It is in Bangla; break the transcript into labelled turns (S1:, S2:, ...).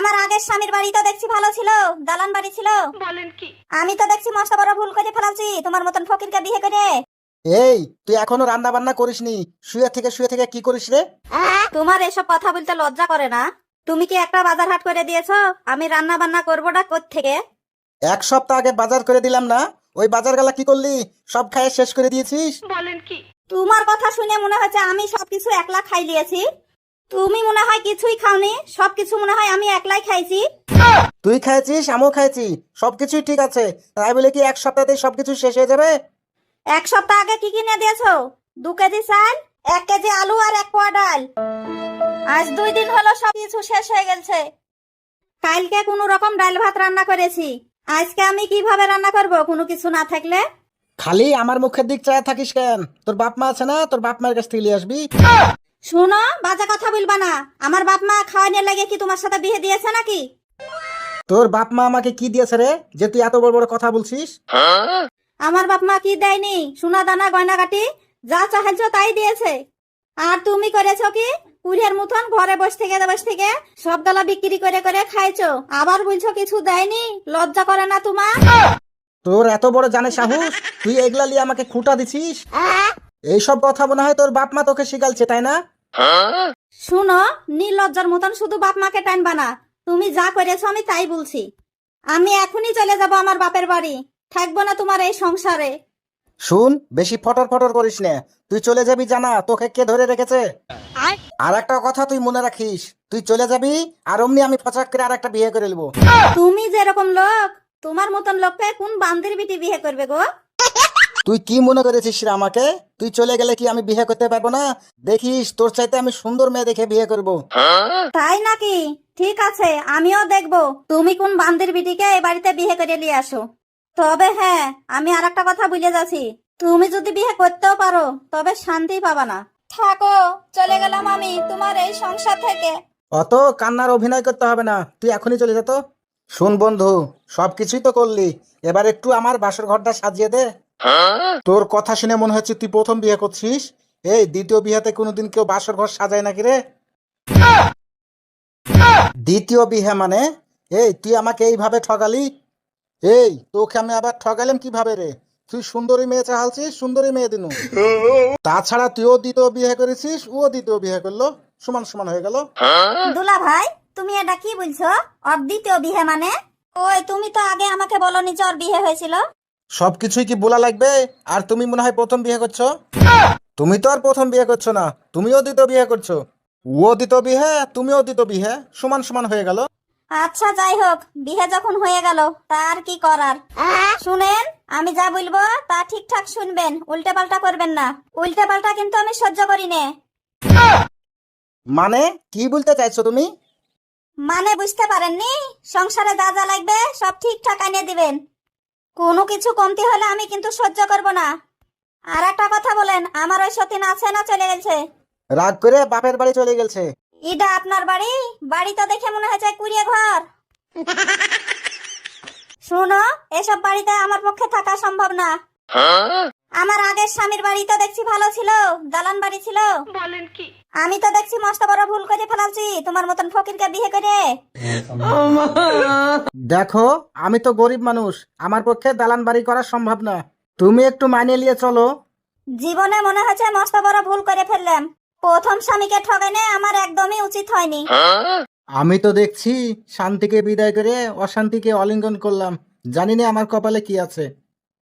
S1: আমার আগের স্বামীর বাড়ি তো দেখছি ভালো ছিল, দালান বাড়ি ছিল।
S2: বলেন কি?
S1: আমি তো দেখছি মস্ত বড় ভুল করে ফেলাচ্ছি তোমার মতন ফকিরকে বিয়ে করে।
S3: এই তুই এখনো রান্না বান্না করিসনি, শুয়ে থেকে কি করিস রে?
S1: তোমার এসব কথা বলতে লজ্জা করে না? তুমি কি একটা বাজার হাট করে দিয়েছো? আমি রান্না বান্না করবোটা কোত্থেকে?
S3: এক সপ্তাহ আগে বাজার করে দিলাম না? ওই বাজার গালা কি করলি? সব খাইয়ে শেষ করে দিয়েছিস।
S2: বলেন কি?
S1: তোমার কথা শুনে মনে হচ্ছে আমি সবকিছু একলা খাই লিয়েছি। তুমি মনে হয় কিছুই খাওনি, সবকিছু মনে হয় আমি একলাই খাইছি।
S3: তুই খাইছিস, আমিও খাইছি, সবকিছুই ঠিক আছে, তাই বলে কি এক সপ্তাহতেই সবকিছু শেষ হয়ে যাবে?
S1: এক সপ্তাহ আগে কি কিনে দিয়েছো? 2 কেজি চাল, 1 কেজি আলু আর 1 পোয়া ডাল। আজ 2 দিন হলো সবকিছু শেষ হয়ে গেছে। কালকে কোনো রকম ডাল ভাত রান্না করেছি, আজকে আমি কিভাবে রান্না করব কোনো কিছু না থাকলে?
S3: খালি আমার মুখের দিক চায় থাকিস কেন? তোর বাপ মা আছে না? তোর বাপ মায়ের কাছ থেকে নিয়ে আসবি।
S1: শুনো, বাজে কথা বলবা না। আমার বাপ মা খাওয়ানোর লাগে কি তোমার সাথে বিয়ে দিয়েছে নাকি?
S3: তোর বাপ মা আমাকে কি দিয়েছে রে যে তুই এত বড় বড় কথা বলছিস?
S1: আমার বাপ মা কি দেয়নি? সোনা দানা গয়না কাটি যা চাইছো তাই দিয়েছে। আর তুমি করেছো কি? কুড়িয়ার মতন ঘরে বসে থেকে সব গালা বিক্রি করে করে খাইছো, আবার বলছো কিছু দেয়নি। লজ্জা করে না তোমার?
S3: তোর এত বড় জানে সাহস, তুই এগুলা নিয়ে আমাকে খুঁটা দিছিস? এইসব কথা মনে হয় তোর বাপ মা তোকে শিখালছে, তাই না?
S1: শুনো, নির্লজ্জার মতন শুধু বাপ মাকে টানবা না। তুমি যা করেছো আমি তাই বলছি। আমি এখনই চলে যাব আমার বাপের বাড়ি, থাকবো না তোমার এই সংসারে।
S3: শুন, বেশি ফটর ফটর করিস না। তুই চলে যাবি জানা তোকে কে ধরে রেখেছে। আর একটা কথা তুই মনে রাখিস, তুই চলে যাবি আর অমনি আমি ফচাক করে আর একটা বিয়ে করে নেবো।
S1: তুমি যেরকম লোক, তোমার মতন লোককে কোন বান্দির বিটি বিয়ে করবে গো?
S3: তুই কি মনে করেছিস রে আমাকে? তুই চলে গেলে কি আমি বিয়ে করতে পারবো না? দেখিস তোর চাইতে আমি সুন্দর মেয়ে দেখে বিয়ে করব।
S1: তাই নাকি? ঠিক আছে, আমিও দেখবো তুমি কোন বান্দির বিটিকে এই বাড়িতে বিয়ে করে নিয়ে আসো। তবে হ্যাঁ, আমি আর একটা কথা ভুলে যাচ্ছি। তুমি যদি বিয়ে করতেও পারো তবে শান্তি পাবা না। থাকো, চলে গেলাম আমি তোমার এই সংসার থেকে।
S3: অত কান্নার অভিনয় করতে হবে না, তুই এখনই চলে যেত। শুন বন্ধু, সবকিছুই তো করলি, এবার একটু আমার বাসর ঘরটা সাজিয়ে দে। তোর কথা শুনে মনে হচ্ছে তুই প্রথম বিয়ে করছিস। এই দ্বিতীয় বিয়েতে কোনোদিন কেউ বাসর ঘর সাজায় নাকি রে? দ্বিতীয় বিয়ে মানে? এই তুই আমাকে এইভাবে ঠগালি? এই তোকে আমি আবার ঠগালাম কিভাবে রে? তুই সুন্দরী মেয়ে চাহালছিস, সুন্দরী মেয়ে দিনু। তাছাড়া তুইও দ্বিতীয় বিয়ে করেছিস, ও দ্বিতীয় বিয়ে করলো, সমান সমান হয়ে গেল।
S1: দুলা ভাই, তুমি এটা কি বলছো? ওর দ্বিতীয় বিয়ে মানে? ওই তুমি তো আগে আমাকে বলনি যে ওর বিয়ে হয়েছিল।
S3: সবকিছুই কি বলা লাগবে? আর তুমি মনে হয় প্রথম বিয়ে করছো। তুমি তো আর প্রথম বিয়ে করছো না, তুমিও দ্বিতীয় বিয়ে করছো। ও দ্বিতীয় বিয়ে, তুমিও দ্বিতীয় বিয়ে, সমান সমান হয়ে গেল।
S1: আচ্ছা যাই হোক, বিয়ে যখন হয়ে গেল তার কি করার। শুনেন, আমি যা বলবো তা ঠিকঠাক শুনবেন, উল্টে পাল্টা করবেন না। উল্টে পাল্টা কিন্তু আমি সহ্য করি নে।
S3: মানে কি বলতে চাইছো তুমি?
S1: মানে বুঝতে পারেননি? সংসারে যা যা লাগবে সব ঠিকঠাক এনে দিবেন। কোনো কিছু কমতি হলে আমি কিন্তু সহ্য করব না। আর একটা কথা বলেন, আমার ওই সতীন আছে না চলে গেছে?
S3: রাগ করে বাপের বাড়ি চলে গেছে।
S1: এটা আপনার বাড়ি? বাড়ি তো দেখে মনে হচ্ছে কুড়িয়ে ঘর। শোনো, এসব বাড়িতে আমার পক্ষে থাকা সম্ভব না। আমার আগের স্বামীর বাড়ি তো দেখছি ভালো ছিল, দালান বাড়ি ছিল।
S2: বলেন কি?
S1: আমি তো দেখছি মস্ত বড় ভুল করে ফেলাচ্ছি তোমার মতন ফকিরকে বিয়ে করে।
S3: দেখো, আমি তো গরিব মানুষ, আমার পক্ষে দালান বাড়ি করা সম্ভব না। তুমি একটু মানিয়ে নিয়ে চলো।
S1: জীবনে মনে হচ্ছে মস্ত বড় ভুল করে ফেললাম। প্রথম স্বামীকে ঠগানো আমার একদমই উচিত হয়নি।
S3: আমি তো দেখছি শান্তিকে বিদায় করে অশান্তিকে অলিঙ্গন করলাম, জানি না আমার কপালে কি আছে।